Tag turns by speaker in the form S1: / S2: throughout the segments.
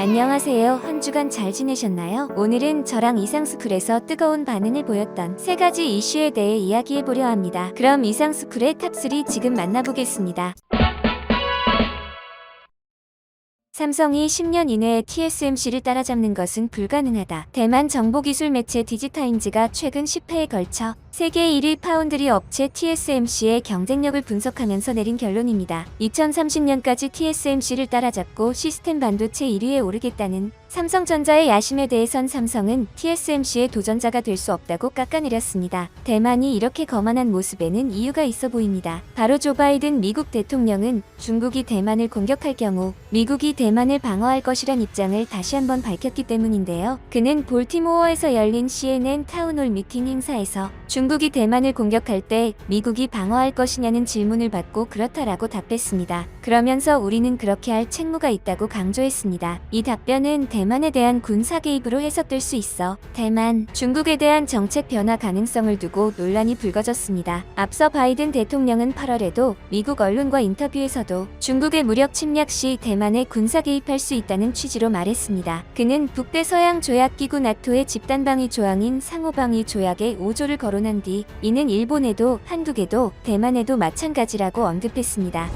S1: 안녕하세요. 한 주간 잘 지내셨나요? 오늘은 저랑 이상스쿨에서 뜨거운 반응을 보였던 3가지 이슈에 대해 이야기해보려 합니다. 그럼 이상스쿨의 탑3 지금 만나보겠습니다. 삼성이 10년 이내에 TSMC를 따라잡는 것은 불가능하다. 대만 정보기술 매체 디지타임즈가 최근 10회에 걸쳐 세계 1위 파운드리 업체 TSMC의 경쟁력을 분석하면서 내린 결론입니다. 2030년까지 TSMC를 따라잡고 시스템 반도체 1위에 오르겠다는 삼성전자의 야심에 대해선 삼성은 TSMC의 도전자가 될 수 없다고 깎아내렸습니다. 대만이 이렇게 거만한 모습에는 이유가 있어 보입니다. 바로 조 바이든 미국 대통령은 중국이 대만을 공격할 경우 미국이 대만을 방어할 것이란 입장을 다시 한번 밝혔기 때문인데요. 그는 볼티모어에서 열린 CNN 타운홀 미팅 행사에서 중국이 대만을 공격할 때 미국이 방어할 것이냐는 질문을 받고 그렇다라고 답했습니다. 그러면서 우리는 그렇게 할 책무가 있다고 강조했습니다. 이 답변은 대만에 대한 군사 개입으로 해석될 수 있어 대만, 중국에 대한 정책 변화 가능성을 두고 논란이 불거졌습니다. 앞서 바이든 대통령은 8월에도 미국 언론과 인터뷰에서도 중국의 무력 침략 시 대만에 군사 개입할 수 있다는 취지로 말했습니다. 그는 북대서양 조약기구 나토의 집단방위 조항인 상호방위 조약에 5조를 거론한 뒤 이는 일본에도 한국에도 대만에도 마찬가지라고 언급했습니다.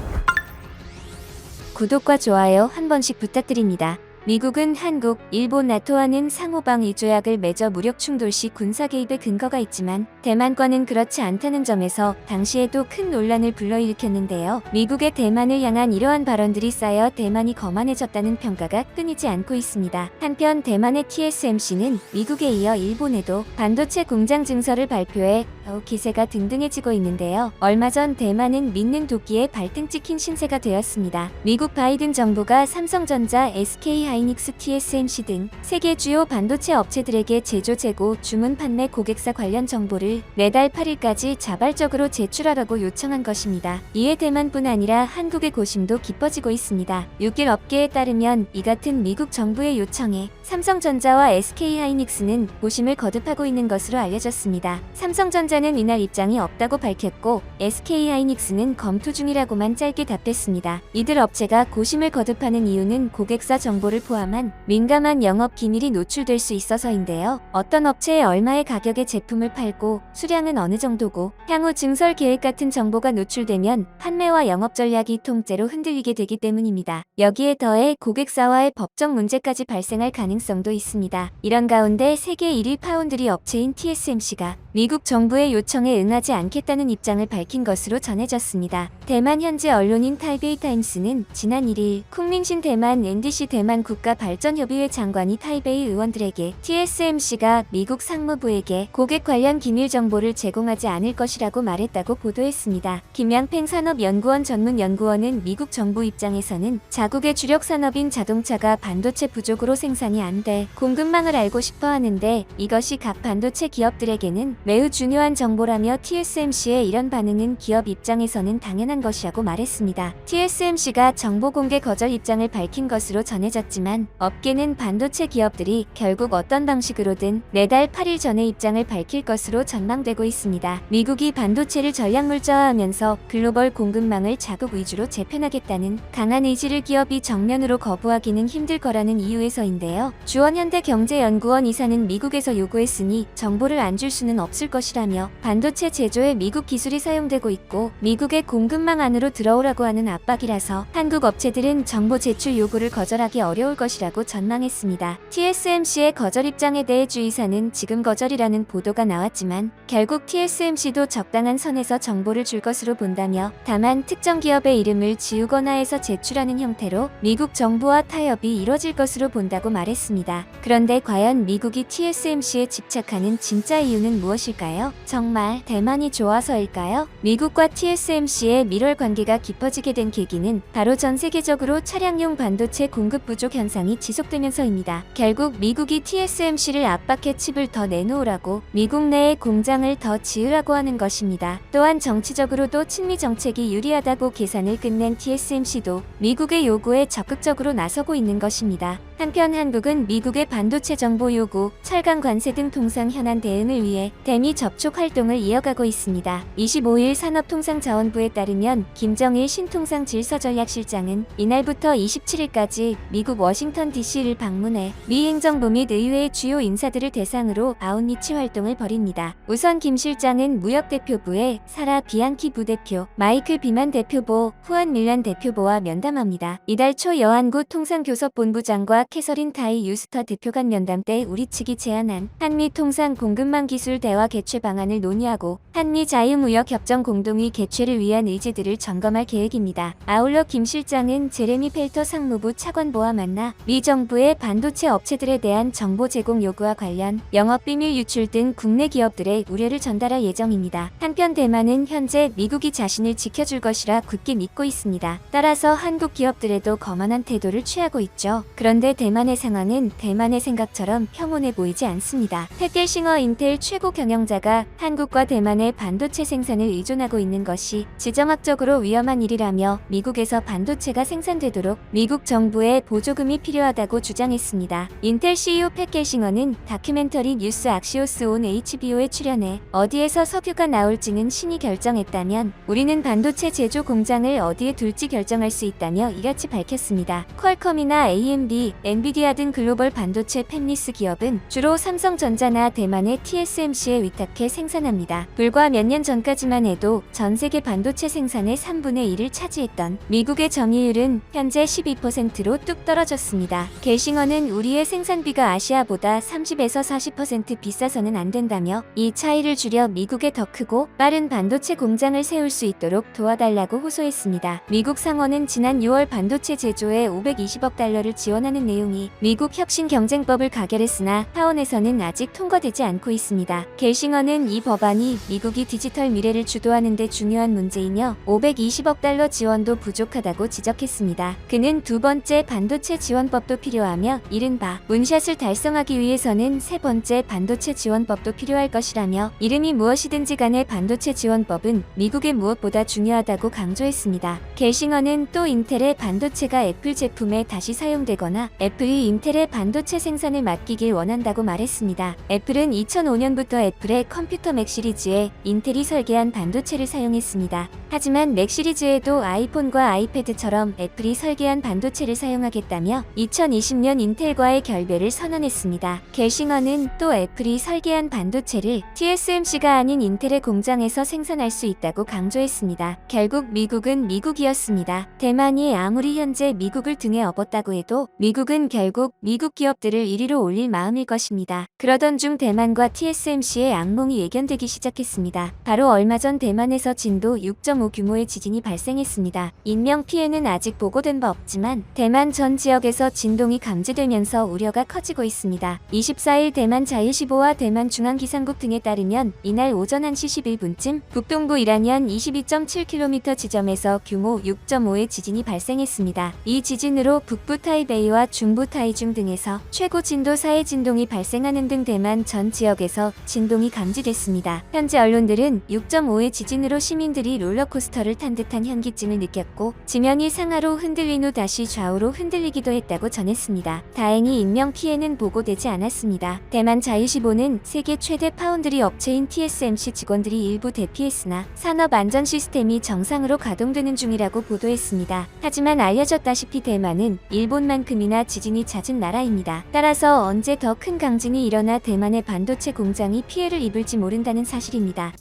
S1: 구독과 좋아요 한 번씩 부탁드립니다. 미국은 한국, 일본, 나토와는 상호방위 조약을 맺어 무력 충돌 시 군사 개입의 근거가 있지만 대만과는 그렇지 않다는 점에서 당시에도 큰 논란을 불러일으켰는데요. 미국의 대만을 향한 이러한 발언들이 쌓여 대만이 거만해졌다는 평가가 끊이지 않고 있습니다. 한편 대만의 TSMC는 미국에 이어 일본에도 반도체 공장 증설을 발표해 더욱 기세가 등등해지고 있는데요. 얼마 전 대만은 믿는 도끼에 발등 찍힌 신세가 되었습니다. 미국 바이든 정부가 삼성전자, SK하이닉스, TSMC 등 세계 주요 반도체 업체들에게 제조, 재고, 주문, 판매, 고객사 관련 정보를 내달 8일까지 자발적으로 제출하라고 요청한 것입니다. 이에 대만뿐 아니라 한국의 고심도 깊어지고 있습니다. 6일 업계에 따르면 이 같은 미국 정부의 요청에 삼성전자와 SK하이닉스는 고심을 거듭하고 있는 것으로 알려졌습니다. 삼성전자는 이날 입장이 없다고 밝혔고 SK하이닉스는 검토 중이라고만 짧게 답했습니다. 이들 업체가 고심을 거듭하는 이유는 고객사 정보를 포함한 민감한 영업 기밀이 노출될 수 있어서인데요. 어떤 업체에 얼마의 가격의 제품을 팔고 수량은 어느 정도고 향후 증설 계획 같은 정보가 노출되면 판매와 영업 전략이 통째로 흔들리게 되기 때문입니다. 여기에 더해 고객사와의 법적 문제까지 발생할 가능성도 있습니다. 이런 가운데 세계 1위 파운드리 업체인 TSMC가 미국 정부의 요청에 응하지 않겠다는 입장을 밝힌 것으로 전해졌습니다. 대만 현지 언론인 타이베이 타임스는 지난 1일 쿵밍신 대만 NDC 대만 국가발전협의회 장관이 타이베이 의원들에게 TSMC가 미국 상무부에게 고객 관련 기밀 정보를 제공하지 않을 것이라고 말했다고 보도했습니다. 김양팽 산업연구원 전문연구원은 미국 정부 입장에서는 자국의 주력 산업인 자동차가 반도체 부족으로 생산이 안 돼 공급망을 알고 싶어 하는데 이것이 각 반도체 기업들에게는 매우 중요한 정보라며 TSMC의 이런 반응은 기업 입장에서는 당연한 것이라고 말했습니다. TSMC가 정보 공개 거절 입장을 밝힌 것으로 전해졌지만 업계는 반도체 기업들이 결국 어떤 방식으로든 내달 8일 전에 입장을 밝힐 것으로 전망되고 있습니다. 미국이 반도체를 전략물자화하면서 글로벌 공급망을 자국 위주로 재편하겠다는 강한 의지를 기업이 정면으로 거부하기는 힘들 거라는 이유에서인데요. 주원현대경제연구원 이사는 미국에서 요구했으니 정보를 안 줄 수는 없을 것이라며 반도체 제조에 미국 기술이 사용되고 있고 미국의 공급망 안으로 들어오라고 하는 압박이라서 한국 업체들은 정보 제출 요구를 거절하기 어려울 것이라고 전망했습니다. TSMC의 거절 입장에 대해 주 이사는 지금 거절이라는 보도가 나왔지만 결국 TSMC도 적당한 선에서 정보를 줄 것으로 본다며 다만 특정 기업의 이름을 지우거나 해서 제출하는 형태로 미국 정부와 타협이 이뤄질 것으로 본다고 말했습니다. 그런데 과연 미국이 TSMC에 집착하는 진짜 이유는 무엇일까요? 정말 대만이 좋아서일까요? 미국과 TSMC의 밀월 관계가 깊어지게 된 계기는 바로 전 세계적으로 차량용 반도체 공급 부족 현상이 지속되면서입니다. 결국 미국이 TSMC를 압박해 칩을 더 내놓으라고 미국 내에 공장을 더 지으라고 하는 것입니다. 또한 정치적으로도 친미 정책이 유리하다고 계산을 끝낸 TSMC도 미국의 요구에 적극적으로 나서고 있는 것입니다. 한편 한국은 미국의 반도체 정보 요구, 철강 관세 등 통상 현안 대응을 위해 대미 접촉 활동을 이어가고 있습니다. 25일 산업통상자원부에 따르면 김정일 신통상 질서전략실장은 이날부터 27일까지 미국 워싱턴 DC를 방문해 미 행정부 및 의회의 주요 인사들을 대상으로 아웃리치 활동을 벌입니다. 우선 김 실장은 무역대표부의 사라 비앙키 부대표, 마이클 비만 대표보, 후안 밀란 대표보와 면담합니다. 이달 초 여한구 통상교섭본부장과 캐서린 타이 유스터 대표 간 면담 때 우리 측이 제안한 한미 통상 공급망 기술 대화 개최 방안을 논의하고 한미 자유무역협정 공동의 개최를 위한 의지들을 점검할 계획입니다. 아울러 김 실장은 제레미 펠터 상무부 차관보와 만나 미 정부의 반도체 업체들에 대한 정보 제공 요구와 관련 영업비밀 유출 등 국내 기업들의 우려를 전달할 예정입니다. 한편 대만은 현재 미국이 자신을 지켜줄 것이라 굳게 믿고 있습니다. 따라서 한국 기업들에도 거만한 태도를 취하고 있죠. 그런데 대만의 상황은 대만의 생각처럼 평온해 보이지 않습니다. 팻겔싱어 인텔 최고 경영자가 한국과 대만의 반도체 생산을 의존하고 있는 것이 지정학적으로 위험한 일이라며 미국에서 반도체가 생산되도록 미국 정부의 보조금이 필요하다고 주장했습니다. 인텔 CEO 팻겔싱어는 다큐멘터리 뉴스 악시오스 온 HBO에 출연해 어디에서 석유가 나올지는 신이 결정했다면 우리는 반도체 제조 공장을 어디에 둘지 결정할 수 있다며 이같이 밝혔습니다. 퀄컴이나 AMD, 엔비디아 등 글로벌 반도체 팹리스 기업은 주로 삼성전자나 대만의 TSMC에 위탁해 생산합니다. 불과 몇 년 전까지만 해도 전 세계 반도체 생산의 3분의 1을 차지했던 미국의 점유율은 현재 12%로 뚝 떨어졌습니다. 겔싱어는 우리의 생산비가 아시아보다 30에서 40% 비싸서는 안 된다며 이 차이를 줄여 미국에 더 크고 빠른 반도체 공장을 세울 수 있도록 도와달라고 호소했습니다. 미국 상원은 지난 6월 반도체 제조에 520억 달러를 지원하는 내용이 미국 혁신경쟁법을 가결했으나 하원에서는 아직 통과되지 않고 있습니다. 겔싱어는 이 법안이 미국이 디지털 미래를 주도하는 데 중요한 문제이며 520억 달러 지원도 부족하다고 지적했습니다. 그는 두 번째 반도체 지원법도 필요하며 이른바 문샷을 달성하기 위해서는 세 번째 반도체 지원법도 필요할 것이라며 이름이 무엇이든지 간에 반도체 지원법은 미국의 무엇보다 중요하다고 강조했습니다. 겔싱어는 또 인텔의 반도체가 애플 제품에 다시 사용되거나 애플이 인텔의 반도체 생산을 맡기길 원한다고 말했습니다. 애플은 2005년부터 애플의 컴퓨터 맥 시리즈에 인텔이 설계한 반도체를 사용했습니다. 하지만 맥 시리즈에도 아이폰과 아이패드처럼 애플이 설계한 반도체를 사용하겠다며 2020년 인텔과의 결별을 선언했습니다. 겔싱어는 또 애플이 설계한 반도체를 TSMC가 아닌 인텔의 공장에서 생산할 수 있다고 강조했습니다. 결국 미국은 미국이었습니다. 대만이 아무리 현재 미국을 등에 업었다고 해도 미국은 결국 미국 기업들을 1위로 올릴 마음일 것입니다. 그러던 중 대만과 TSMC의 악몽이 예견되기 시작했습니다. 바로 얼마 전 대만에서 진도 6.5 규모의 지진이 발생했습니다. 인명 피해는 아직 보고된 바 없지만 대만 전 지역에서 진동이 감지되면서 우려가 커지고 있습니다. 24일 대만 자유시보와 대만 중앙기상국 등에 따르면 이날 오전 1시 11분쯤 북동부 이란현 22.7km 지점에서 규모 6.5의 지진이 발생했습니다. 이 지진으로 북부 타이베이와 중부 타이중 등에서 최고 진도 4의 진동이 발생하는 등 대만 전 지역에서 진동이 감지됐습니다. 현재 언론들은 6.5의 지진으로 시민들이 롤러코스터를 탄 듯한 현기증을 느꼈고 지면이 상하로 흔들린 후 다시 좌우로 흔들리기도 했다고 전했습니다. 다행히 인명 피해는 보고되지 않았습니다. 대만 자유시보는 세계 최대 파운드리 업체인 TSMC 직원들이 일부 대피했으나 산업 안전 시스템이 정상으로 가동되는 중이라고 보도했습니다. 하지만 알려졌다시피 대만은 일본만큼이나 지진이 잦은 나라입니다. 따라서 언제 더 큰 강진이 일어나 대만의 반도체 공장이 피해를 입을지 모른다는 사실입니다.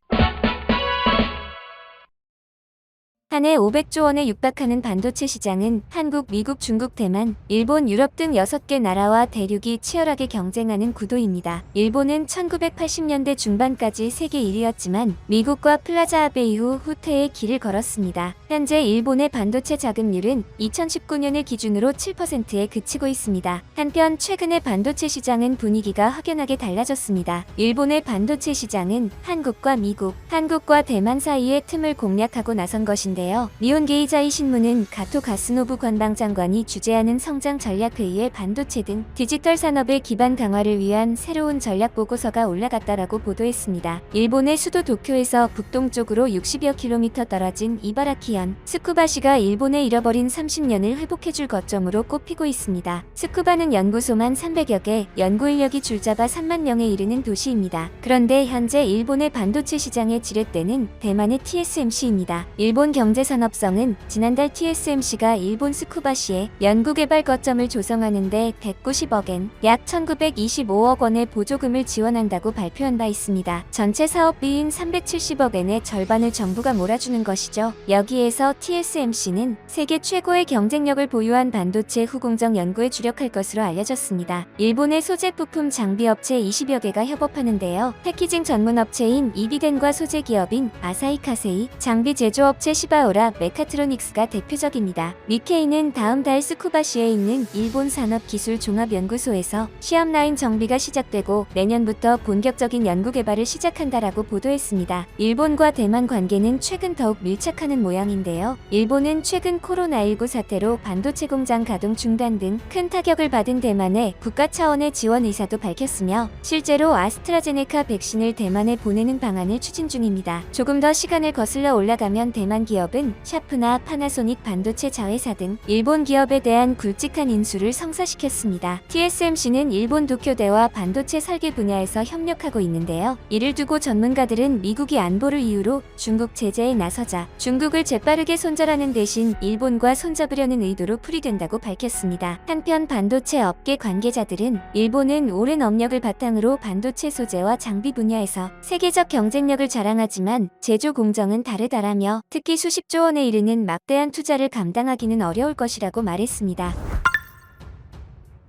S1: 한 해 500조 원에 육박하는 반도체 시장은 한국, 미국, 중국, 대만, 일본, 유럽 등 6개 나라와 대륙이 치열하게 경쟁하는 구도입니다. 일본은 1980년대 중반까지 세계 1위였지만 미국과 플라자 합의 이후 후퇴의 길을 걸었습니다. 현재 일본의 반도체 자금률은 2019년을 기준으로 7%에 그치고 있습니다. 한편 최근의 반도체 시장은 분위기가 확연하게 달라졌습니다. 일본의 반도체 시장은 한국과 미국, 한국과 대만 사이의 틈을 공략하고 나선 것인데요. 있는데요. 니혼게이자이 신문은 가토 가스노부 관방장관이 주재하는 성장전략회의에 반도체 등 디지털 산업의 기반 강화를 위한 새로운 전략 보고서가 올라갔다라고 보도했습니다. 일본의 수도 도쿄에서 북동쪽으로 60여 킬로미터 떨어진 이바라키현 스쿠바시가 일본의 잃어버린 30년을 회복해줄 거점으로 꼽히고 있습니다. 스쿠바는 연구소만 300여 개, 연구 인력이 줄잡아 3만 명에 이르는 도시입니다. 그런데 현재 일본의 반도체 시장의 지렛대는 대만의 TSMC입니다. 일본 경제산업성은 지난달 TSMC가 일본 스쿠바시에 연구개발 거점을 조성하는 데 190억엔, 약 1925억 원의 보조금을 지원한다고 발표한 바 있습니다. 전체 사업비인 370억엔의 절반을 정부가 몰아주는 것이죠. 여기에서 TSMC는 세계 최고의 경쟁력을 보유한 반도체 후공정 연구에 주력할 것으로 알려졌습니다. 일본의 소재 부품 장비 업체 20여 개가 협업하는데요. 패키징 전문 업체인 이비덴과 소재 기업인 아사히 카세이, 장비 제조업체 시바오라 메카트로닉스가 대표적입니다. 니케이는 다음 달 스쿠바시에 있는 일본 산업기술종합연구소에서 시험 라인 정비가 시작되고 내년부터 본격적인 연구 개발을 시작한다라고 보도했습니다. 일본과 대만 관계는 최근 더욱 밀착하는 모양인데요. 일본은 최근 코로나19 사태로 반도체 공장 가동 중단 등 큰 타격을 받은 대만에 국가 차원의 지원 의사도 밝혔으며 실제로 아스트라제네카 백신을 대만에 보내는 방안을 추진 중입니다. 조금 더 시간을 거슬러 올라가면 대만 기업은 샤프나 파나소닉 반도체 자회사 등 일본 기업에 대한 굵직한 인수를 성사시켰습니다. TSMC는 일본 도쿄대와 반도체 설계 분야에서 협력하고 있는데요. 이를 두고 전문가들은 미국이 안보를 이유로 중국 제재에 나서자 중국을 재빠르게 손절하는 대신 일본과 손잡으려는 의도로 풀이된다고 밝혔습니다. 한편 반도체 업계 관계자들은 일본은 오랜 업력을 바탕으로 반도체 소재와 장비 분야에서 세계적 경쟁력을 자랑하지만 제조 공정은 다르다라며 특히 수십조 원에 이르는 막대한 투자를 감당하기는 어려울 것이라고 말했습니다.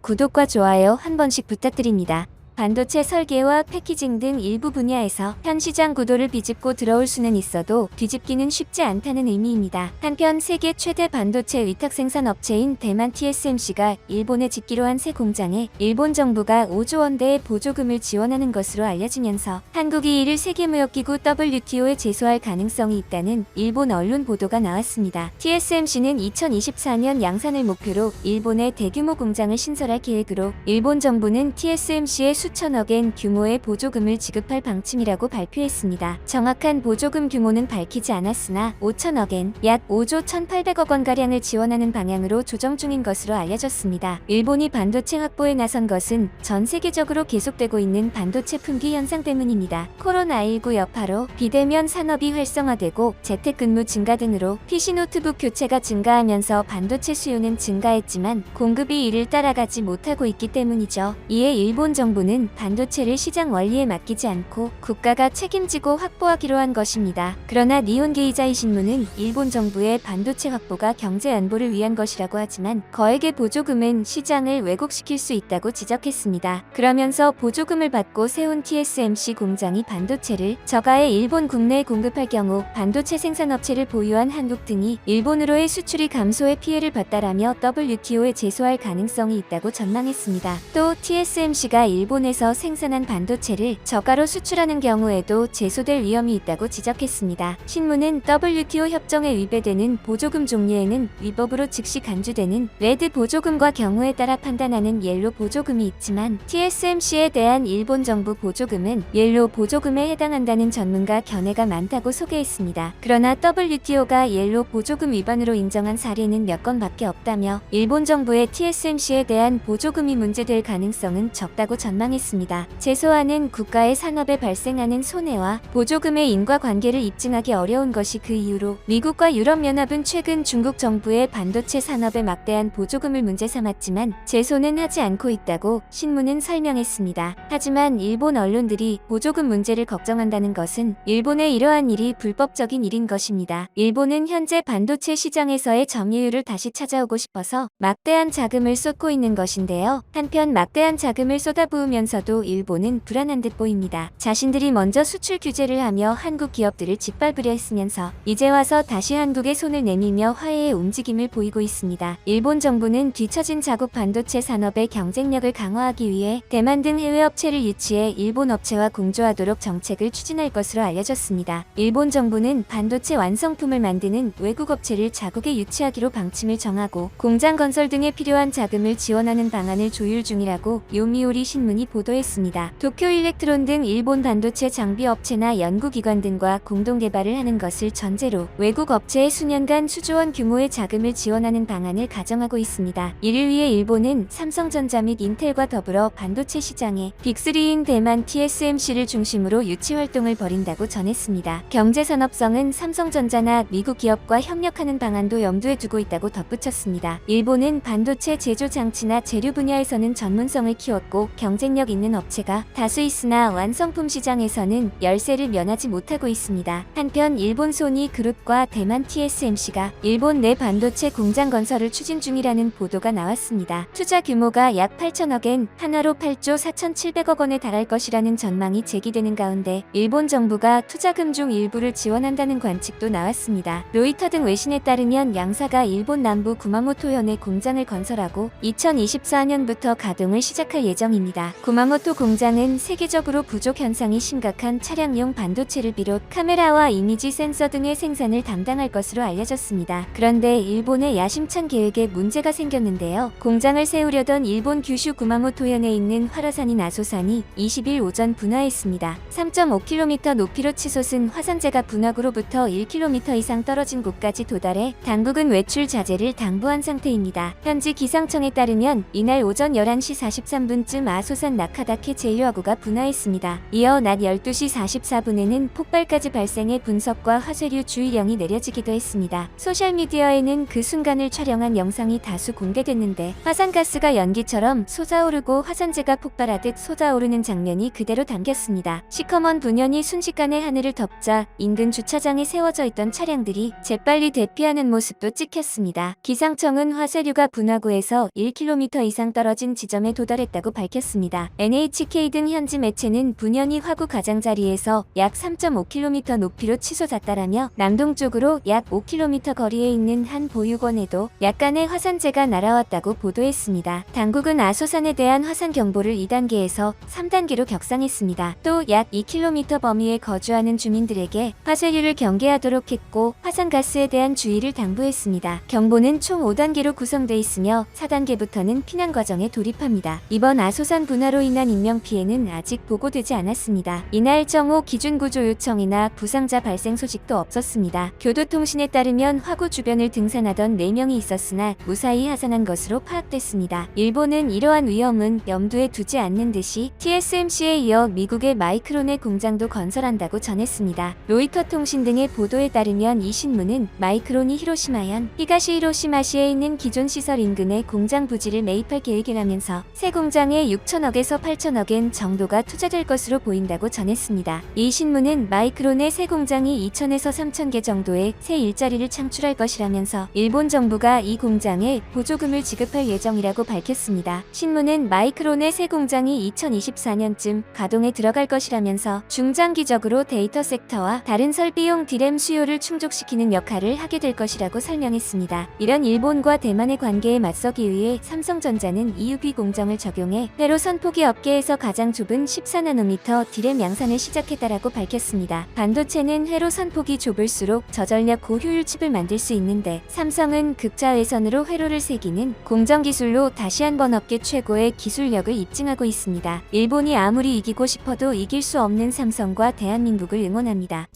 S1: 구독과 좋아요 한 번씩 부탁드립니다. 반도체 설계와 패키징 등 일부 분야에서 현 시장 구도를 비집고 들어올 수는 있어도 뒤집기는 쉽지 않다는 의미입니다. 한편 세계 최대 반도체 위탁 생산 업체인 대만 TSMC가 일본에 짓기로 한 새 공장에 일본 정부가 5조 원대의 보조금을 지원하는 것으로 알려지면서 한국이 이를 세계무역기구 WTO에 제소할 가능성이 있다는 일본 언론 보도가 나왔습니다. TSMC는 2024년 양산을 목표로 일본에 대규모 공장을 신설할 계획으로 일본 정부는 TSMC의 수천억엔 규모의 보조금을 지급할 방침이라고 발표했습니다. 정확한 보조금 규모는 밝히지 않았으나 5천억엔, 약 5조 1,800억 원가량을 지원하는 방향으로 조정 중인 것으로 알려졌습니다. 일본이 반도체 확보에 나선 것은 전 세계적으로 계속되고 있는 반도체 품귀 현상 때문입니다. 코로나19 여파로 비대면 산업이 활성화되고 재택근무 증가 등으로 PC 노트북 교체가 증가하면서 반도체 수요는 증가했지만 공급이 이를 따라가지 못하고 있기 때문이죠. 이에 일본 정부는 반도체를 시장 원리에 맡기지 않고 국가가 책임지고 확보하기로 한 것입니다. 그러나 니혼게이자이 신문은 일본 정부의 반도체 확보가 경제 안보를 위한 것이라고 하지만 거액의 보조금은 시장을 왜곡시킬 수 있다고 지적했습니다. 그러면서 보조금을 받고 세운 TSMC 공장이 반도체를 저가에 일본 국내에 공급할 경우 반도체 생산업체를 보유한 한국 등이 일본으로의 수출이 감소해 피해를 봤다라며 WTO에 제소할 가능성이 있다고 전망했습니다. 또 TSMC가 일본에서 생산한 반도체를 저가로 수출하는 경우에도 제소될 위험이 있다고 지적했습니다. 신문은 WTO 협정에 위배되는 보조금 종류에는 위법으로 즉시 간주되는 레드 보조금과 경우에 따라 판단하는 옐로 보조금이 있지만 TSMC에 대한 일본 정부 보조금은 옐로 보조금에 해당한다는 전문가 견해가 많다고 소개했습니다. 그러나 WTO가 옐로 보조금 위반으로 인정한 사례는 몇 건밖에 없다며 일본 정부의 TSMC에 대한 보조금이 문제될 가능성은 적다고 전망했습니다. 제소하는 국가의 산업에 발생하는 손해와 보조금의 인과관계를 입증하기 어려운 것이 그 이유로 미국과 유럽연합은 최근 중국 정부의 반도체 산업에 막대한 보조금을 문제 삼았지만 제소는 하지 않고 있다고 신문은 설명했습니다. 하지만 일본 언론들이 보조금 문제를 걱정한다는 것은 일본의 이러한 일이 불법적인 일인 것입니다. 일본은 현재 반도체 시장에서의 점유율을 다시 찾아오고 싶어서 막대한 자금을 쏟고 있는 것인데요. 한편 막대한 자금을 쏟아부으면 있으면서도 일본은 불안한 듯 보입니다. 자신들이 먼저 수출 규제를 하며 한국 기업들을 짓밟으려 했으면서 이제 와서 다시 한국에 손을 내밀며 화해의 움직임을 보이고 있습니다. 일본 정부는 뒤처진 자국 반도체 산업의 경쟁력을 강화하기 위해 대만 등 해외 업체를 유치해 일본 업체와 공조하도록 정책을 추진할 것으로 알려졌습니다. 일본 정부는 반도체 완성품을 만드는 외국 업체를 자국에 유치하기로 방침을 정하고 공장 건설 등에 필요한 자금을 지원하는 방안을 조율 중이라고 요미우리 신문이 보도했습니다. 도쿄 일렉트론 등 일본 반도체 장비 업체나 연구기관 등과 공동 개발을 하는 것을 전제로 외국 업체에 수년간 수조원 규모의 자금을 지원하는 방안을 가정하고 있습니다. 이를 위해 일본은 삼성전자 및 인텔과 더불어 반도체 시장에 빅3인 대만 TSMC를 중심으로 유치 활동을 벌인다고 전했습니다. 경제산업성은 삼성전자나 미국 기업과 협력하는 방안도 염두에 두고 있다고 덧붙였습니다. 일본은 반도체 제조 장치나 재료 분야에서는 전문성을 키웠고 경쟁력 있는 업체가 다수 있으나 완성품 시장에서는 열세를 면하지 못하고 있습니다. 한편 일본 소니 그룹과 대만 TSMC가 일본 내 반도체 공장 건설을 추진 중이라는 보도가 나왔습니다. 투자 규모가 약 8천억엔 한화로 8조 4,700억 원에 달할 것이라는 전망이 제기되는 가운데 일본 정부가 투자금 중 일부를 지원한다는 관측도 나왔습니다. 로이터 등 외신에 따르면 양사가 일본 남부 구마모토현에 공장을 건설하고 2024년부터 가동을 시작할 예정입니다. 구마모토 공장은 세계적으로 부족 현상이 심각한 차량용 반도체를 비롯 카메라와 이미지 센서 등의 생산을 담당할 것으로 알려졌습니다. 그런데 일본의 야심찬 계획에 문제가 생겼는데요. 공장을 세우려던 일본 규슈 구마모토현에 있는 활화산인 아소산이 20일 오전 분화했습니다. 3.5km 높이로 치솟은 화산재가 분화구로부터 1km 이상 떨어진 곳까지 도달해 당국은 외출 자제를 당부한 상태입니다. 현지 기상청에 따르면 이날 오전 11시 43분쯤 아소산 나카다케 제1화구가 분화했습니다. 이어 낮 12시 44분에는 폭발까지 발생해 분석과 화쇄류 주의령이 내려지기도 했습니다. 소셜미디어에는 그 순간을 촬영한 영상이 다수 공개됐는데 화산가스가 연기처럼 솟아오르고 화산재가 폭발하듯 솟아오르는 장면이 그대로 담겼습니다. 시커먼 분연이 순식간에 하늘을 덮자 인근 주차장에 세워져 있던 차량들이 재빨리 대피하는 모습도 찍혔습니다. 기상청은 화쇄류가 분화구에서 1km 이상 떨어진 지점에 도달했다고 밝혔습니다. NHK 등 현지 매체는 분연이 화구 가장자리에서 약 3.5km 높이로 치솟았다라며 남동쪽으로 약 5km 거리에 있는 한 보육원에도 약간의 화산재가 날아왔다고 보도했습니다. 당국은 아소산에 대한 화산 경보를 2단계에서 3단계로 격상했습니다. 또 약 2km 범위에 거주하는 주민들에게 화쇄류를 경계하도록 했고 화산가스에 대한 주의를 당부했습니다. 경보는 총 5단계로 구성돼 있으며 4단계부터는 피난 과정에 돌입합니다. 이번 아소산 분화로 인한 인명피해는 아직 보고되지 않았습니다. 이날 정오 기준구조 요청이나 부상자 발생 소식도 없었습니다. 교도통신에 따르면 화구 주변을 등산하던 4명이 있었으나 무사히 하산한 것으로 파악됐습니다. 일본은 이러한 위험은 염두에 두지 않는 듯이 TSMC에 이어 미국의 마이크론의 공장도 건설한다고 전했습니다. 로이터 통신 등의 보도에 따르면 이 신문은 마이크론이 히로시마현 히가시 히로시마시에 있는 기존 시설 인근의 공장 부지를 매입할 계획이라면서 새 공장에 6천억에서 8천억엔 정도가 투자될 것으로 보인다고 전했습니다. 이 신문은 마이크론의 새 공장이 2천에서 3천 개 정도의 새 일자리를 창출할 것이라면서 일본 정부가 이 공장에 보조금을 지급할 예정이라고 밝혔습니다. 신문은 마이크론의 새 공장이 2024년쯤 가동에 들어갈 것이라면서 중장기적으로 데이터 섹터와 다른 설비용 디램 수요를 충족시키는 역할을 하게 될 것이라고 설명했습니다. 이런 일본과 대만의 관계에 맞서기 위해 삼성전자는 EUV 공정을 적용해 회로 선포기 업계에서 가장 좁은 14나노미터 디램 양산을 시작했다라고 밝혔습니다. 반도체는 회로 선폭이 좁을수록 저전력 고효율 칩을 만들 수 있는데 삼성은 극자외선으로 회로를 새기는 공정 기술로 다시 한번 업계 최고의 기술력을 입증하고 있습니다. 일본이 아무리 이기고 싶어도 이길 수 없는 삼성과 대한민국을 응원합니다.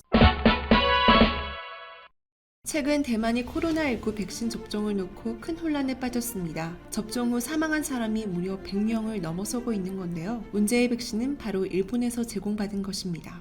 S2: 최근 대만이 코로나19 백신 접종을 놓고 큰 혼란에 빠졌습니다. 접종 후 사망한 사람이 무려 100명을 넘어서고 있는 건데요. 문제의 백신은 바로 일본에서 제공받은 것입니다.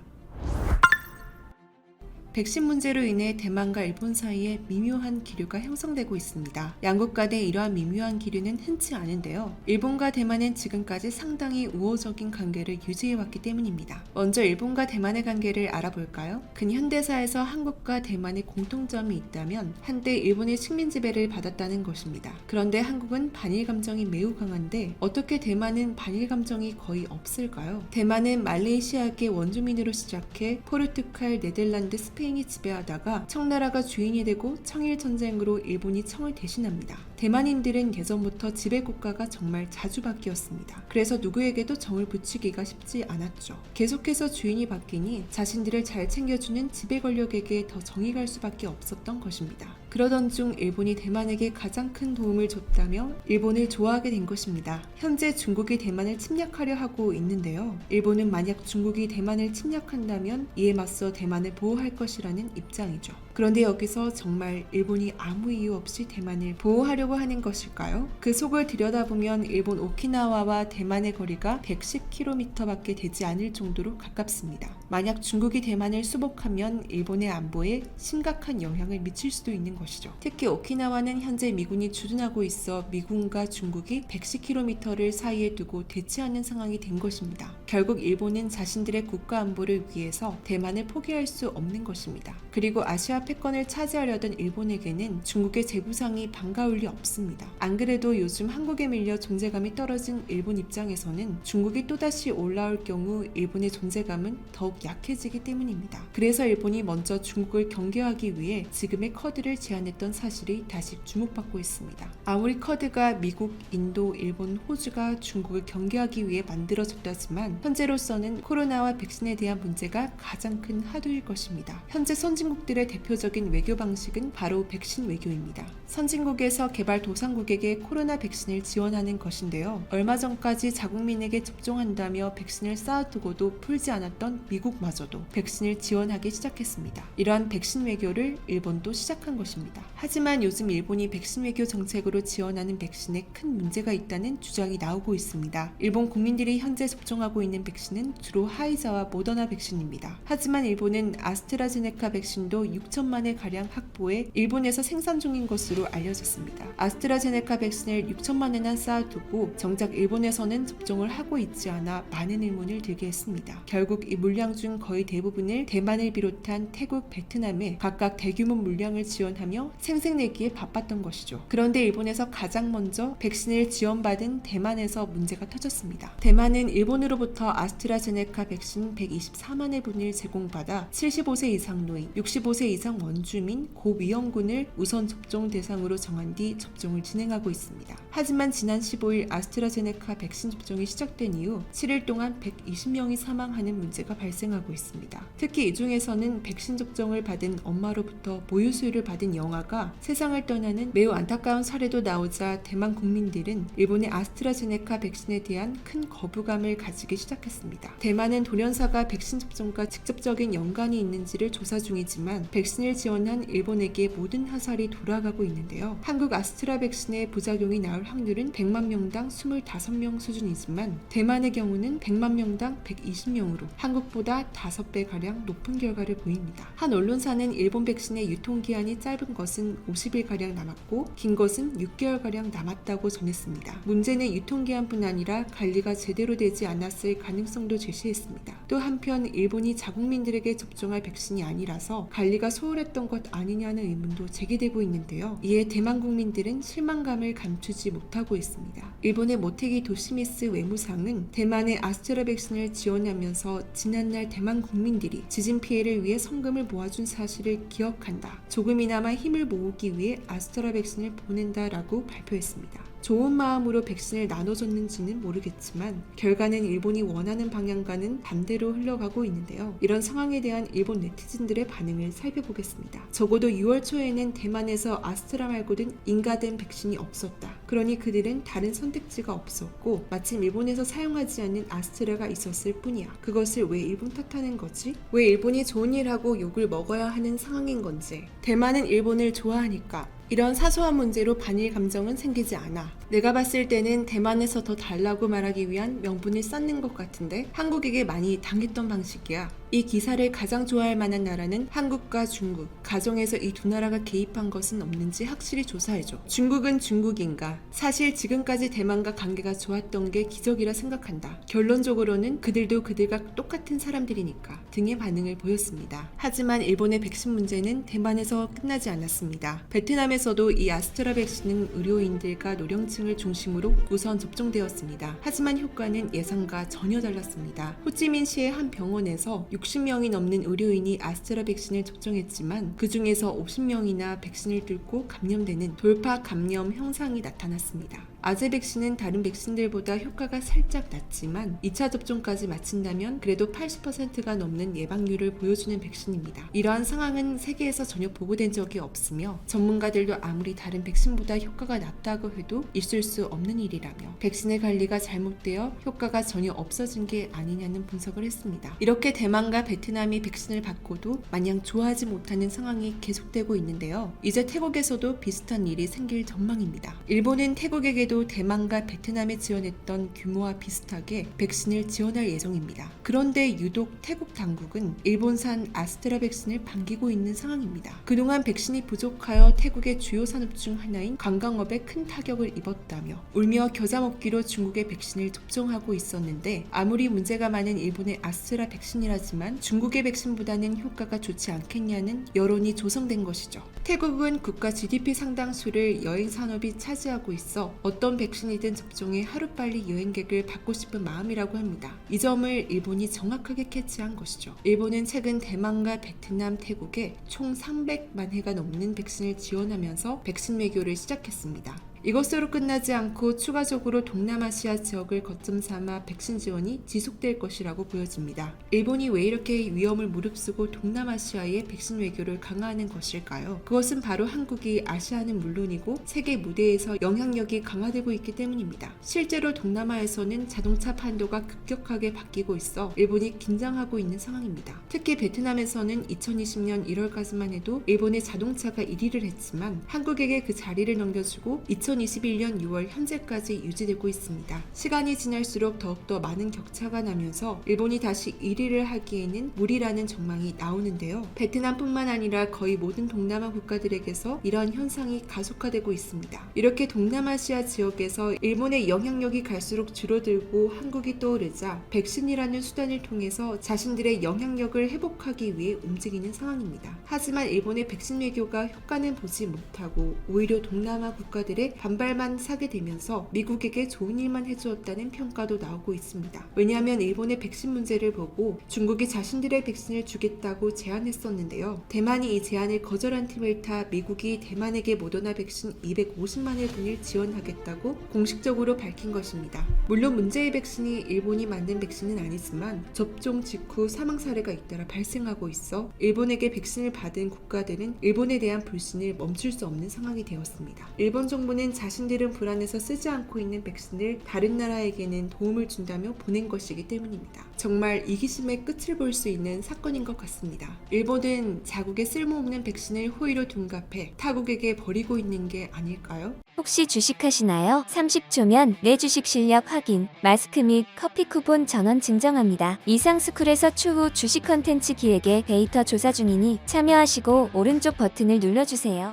S2: 백신 문제로 인해 대만과 일본 사이에 미묘한 기류가 형성되고 있습니다. 양국 간의 이러한 미묘한 기류는 흔치 않은데요. 일본과 대만은 지금까지 상당히 우호적인 관계를 유지해왔기 때문입니다. 먼저 일본과 대만의 관계를 알아볼까요? 근현대사에서 한국과 대만의 공통점이 있다면 한때 일본의 식민 지배를 받았다는 것입니다. 그런데 한국은 반일 감정이 매우 강한데 어떻게 대만은 반일 감정이 거의 없을까요? 대만은 말레이시아계 원주민으로 시작해 포르투갈, 네덜란드, 스페인이 지배하다가 청나라가 주인이 되고 청일전쟁으로 일본이 청을 대신합니다. 대만인들은 예전부터 지배국가가 정말 자주 바뀌었습니다. 그래서 누구에게도 정을 붙이기가 쉽지 않았죠. 계속해서 주인이 바뀌니 자신들을 잘 챙겨주는 지배 권력에게 더 정이 갈 수밖에 없었던 것입니다. 그러던 중 일본이 대만에게 가장 큰 도움을 줬다며 일본을 좋아하게 된 것입니다. 현재 중국이 대만을 침략하려 하고 있는데요. 일본은 만약 중국이 대만을 침략한다면 이에 맞서 대만을 보호할 것이라는 입장이죠. 그런데 여기서 정말 일본이 아무 이유 없이 대만을 보호하려고 하는 것일까요? 그 속을 들여다보면 일본 오키나와와 대만의 거리가 110km밖에 되지 않을 정도로 가깝습니다. 만약 중국이 대만을 수복하면 일본의 안보에 심각한 영향을 미칠 수도 있는 것이죠. 특히 오키나와는 현재 미군이 주둔하고 있어 미군과 중국이 110km를 사이에 두고 대치하는 상황이 된 것입니다. 결국 일본은 자신들의 국가 안보를 위해서 대만을 포기할 수 없는 것입니다. 그리고 아시아 패권을 차지하려던 일본에게는 중국의 재부상이 반가울 리 없습니다. 안 그래도 요즘 한국에 밀려 존재감이 떨어진 일본 입장에서는 중국이 또다시 올라올 경우 일본의 존재감은 더욱 약해지기 때문입니다. 그래서 일본이 먼저 중국을 경계하기 위해 지금의 쿼드를 제안했던 사실이 다시 주목받고 있습니다. 아무리 쿼드가 미국, 인도, 일본, 호주가 중국을 경계하기 위해 만들어졌다지만 현재로서는 코로나와 백신에 대한 문제가 가장 큰 화두일 것입니다. 현재 선진국들의 대표적인 외교 방식은 바로 백신 외교입니다. 선진국에서 개발도상국에게 코로나 백신을 지원하는 것인데요. 얼마 전까지 자국민에게 접종한다며 백신을 쌓아두고도 풀지 않았던 미국마저도 백신을 지원하기 시작했습니다. 이러한 백신 외교를 일본도 시작한 것입니다. 하지만 요즘 일본이 백신 외교 정책으로 지원하는 백신에 큰 문제가 있다는 주장이 나오고 있습니다. 일본 국민들이 현재 접종하고 있는 백신은 주로 하이자와 모더나 백신입니다. 하지만 일본은 아스트라제네카 백신도 6천만회 가량 확보해 일본에서 생산 중인 것으로 알려졌습니다. 아스트라제네카 백신을 6천만 회나 쌓아두고 정작 일본에서는 접종을 하고 있지 않아 많은 의문을 들게 했습니다. 결국 이 물량 중 거의 대부분을 대만을 비롯한 태국, 베트남에 각각 대규모 물량을 지원하며 생색내기에 바빴던 것이죠. 그런데 일본에서 가장 먼저 백신을 지원받은 대만에서 문제가 터졌습니다. 대만은 일본으로부터 아스트라제네카 백신 124만 회분을 제공받아 75세 이상 노인, 65세 이상 원주민, 고위험군을 우선 접종 대상으로 정한 뒤 접종을 진행하고 있습니다. 하지만 지난 15일 아스트라제네카 백신 접종이 시작된 이후 7일 동안 120명이 사망하는 문제가 발생하고 있습니다. 특히 이 중에서는 백신 접종을 받은 엄마로부터 모유 수유를 받은 영아가 세상을 떠나는 매우 안타까운 사례도 나오자 대만 국민들은 일본의 아스트라제네카 백신에 대한 큰 거부감을 가지기 시작했습니다. 대만은 돌연사가 백신 접종과 직접적인 연관이 있는지를 조사 중이지만 백신을 지원한 일본에게 모든 화살이 돌아가고 있는데요. 한국 아스트라 백신의 부작용이 나올 확률은 100만 명당 25명 수준이지만 대만의 경우는 100만 명당 120명으로 한국보다 5배가량 높은 결과를 보입니다. 한 언론사는 일본 백신의 유통기한이 짧은 것은 50일가량 남았고 긴 것은 6개월가량 남았다고 전했습니다. 문제는 유통기한뿐 아니라 관리가 제대로 되지 않았을 가능성도 제시했습니다. 또 한편 일본이 자국민들에게 접종할 백신이 아니라서 관리가 소홀했던 것 아니냐는 의문도 제기되고 있는데요. 이에 대만 국민들은 실망감을 감추지 못하고 있습니다. 일본의 모테기 도시미스 외무상은 대만의 아스트라 백신을 지원하면서 지난날 대만 국민들이 지진 피해를 위해 성금을 모아준 사실을 기억한다. 조금이나마 힘을 모으기 위해 아스트라 백신을 보낸다라고 발표했습니다. 좋은 마음으로 백신을 나눠줬는지는 모르겠지만 결과는 일본이 원하는 방향과는 반대로 흘러가고 있는데요. 이런 상황에 대한 일본 네티즌들의 반응을 살펴보겠습니다. 적어도 6월 초에는 대만에서 아스트라 말고는 인가된 백신이 없었다. 그러니 그들은 다른 선택지가 없었고 마침 일본에서 사용하지 않는 아스트라가 있었을 뿐이야. 그것을 왜 일본 탓하는 거지? 왜 일본이 좋은 일하고 욕을 먹어야 하는 상황인 건지. 대만은 일본을 좋아하니까 이런 사소한 문제로 반일 감정은 생기지 않아. 내가 봤을 때는 대만에서 더 달라고 말하기 위한 명분을 쌓는 것 같은데 한국에게 많이 당했던 방식이야. 이 기사를 가장 좋아할 만한 나라는 한국과 중국, 가정에서 이 두 나라가 개입한 것은 없는지 확실히 조사해줘. 중국은 중국인가? 사실 지금까지 대만과 관계가 좋았던 게 기적이라 생각한다. 결론적으로는 그들도 그들과 똑같은 사람들이니까 등의 반응을 보였습니다. 하지만 일본의 백신 문제는 대만에서 끝나지 않았습니다. 베트남에서도 이 아스트라 백신은 의료인들과 노령층을 중심으로 우선 접종되었습니다. 하지만 효과는 예상과 전혀 달랐습니다. 호찌민시의 한 병원에서 60명이 넘는 의료인이 아스트라 백신을 접종했지만 그 중에서 50명이나 백신을 뚫고 감염되는 돌파 감염 현상이 나타났습니다. 아제 백신은 다른 백신들보다 효과가 살짝 낮지만 2차 접종까지 마친다면 그래도 80%가 넘는 예방률을 보여주는 백신입니다. 이러한 상황은 세계에서 전혀 보고된 적이 없으며 전문가들도 아무리 다른 백신보다 효과가 낮다고 해도 있을 수 없는 일이라며 백신의 관리가 잘못되어 효과가 전혀 없어진 게 아니냐는 분석을 했습니다. 이렇게 대만과 베트남이 백신을 받고도 마냥 좋아하지 못하는 상황이 계속되고 있는데요. 이제 태국에서도 비슷한 일이 생길 전망입니다. 일본은 태국에게도 대만과 베트남에 지원했던 규모와 비슷하게 백신을 지원할 예정입니다. 그런데 유독 태국 당국은 일본산 아스트라 백신을 반기고 있는 상황입니다. 그동안 백신이 부족하여 태국의 주요 산업 중 하나인 관광업에 큰 타격을 입었다며 울며 겨자 먹기로 중국의 백신을 접종하고 있었는데 아무리 문제가 많은 일본의 아스트라 백신이라지만 중국의 백신보다는 효과가 좋지 않겠냐는 여론이 조성된 것이죠. 태국은 국가 GDP 상당수를 여행 산업이 차지하고 있어 어떤 백신이든 접종해 하루빨리 여행객을 받고 싶은 마음이라고 합니다. 이 점을 일본이 정확하게 캐치한 것이죠. 일본은 최근 대만과 베트남, 태국에 총 300만 회가 넘는 백신을 지원하면서 백신 외교를 시작했습니다. 이것으로 끝나지 않고 추가적으로 동남아시아 지역을 거점 삼아 백신 지원이 지속될 것이라고 보여집니다. 일본이 왜 이렇게 위험을 무릅쓰고 동남아시아의 백신 외교를 강화하는 것일까요? 그것은 바로 한국이 아시아는 물론이고 세계 무대에서 영향력이 강화되고 있기 때문입니다. 실제로 동남아에서는 자동차 판도가 급격하게 바뀌고 있어 일본이 긴장하고 있는 상황입니다. 특히 베트남에서는 2020년 1월까지만 해도 일본의 자동차가 1위를 했지만 한국에게 그 자리를 넘겨주고 2021년 6월 현재까지 유지되고 있습니다. 시간이 지날수록 더욱더 많은 격차가 나면서 일본이 다시 1위를 하기에는 무리라는 전망이 나오는데요. 베트남뿐만 아니라 거의 모든 동남아 국가들에게서 이러한 현상이 가속화되고 있습니다. 이렇게 동남아시아 지역에서 일본의 영향력이 갈수록 줄어들고 한국이 떠오르자 백신이라는 수단을 통해서 자신들의 영향력을 회복하기 위해 움직이는 상황입니다. 하지만 일본의 백신 외교가 효과는 보지 못하고 오히려 동남아 국가들의 반발만 사게 되면서 미국에게 좋은 일만 해주었다는 평가도 나오고 있습니다. 왜냐하면 일본의 백신 문제를 보고 중국이 자신들의 백신을 주겠다고 제안했었는데요. 대만이 이 제안을 거절한 틈을 타 미국이 대만에게 모더나 백신 250만의 분을 지원하겠다고 공식적으로 밝힌 것입니다. 물론 문제의 백신이 일본이 만든 백신은 아니지만 접종 직후 사망 사례가 잇따라 발생하고 있어 일본에게 백신을 받은 국가들은 일본에 대한 불신을 멈출 수 없는 상황이 되었습니다. 일본 정부는 자신들은 불안해서 쓰지 않고 있는 백신을 다른 나라에게는 도움을 준다며 보낸 것이기 때문입니다. 정말 이기심의 끝을 볼 수 있는 사건인 것 같습니다. 일본은 자국의 쓸모없는 백신을 호의로 둔갑해 타국에게 버리고 있는 게 아닐까요?
S1: 혹시 주식하시나요? 30초면 내 주식 실력 확인, 마스크 및 커피 쿠폰 전원 증정합니다. 이상스쿨에서 추후 주식 컨텐츠 기획에 데이터 조사 중이니 참여하시고 오른쪽 버튼을 눌러주세요.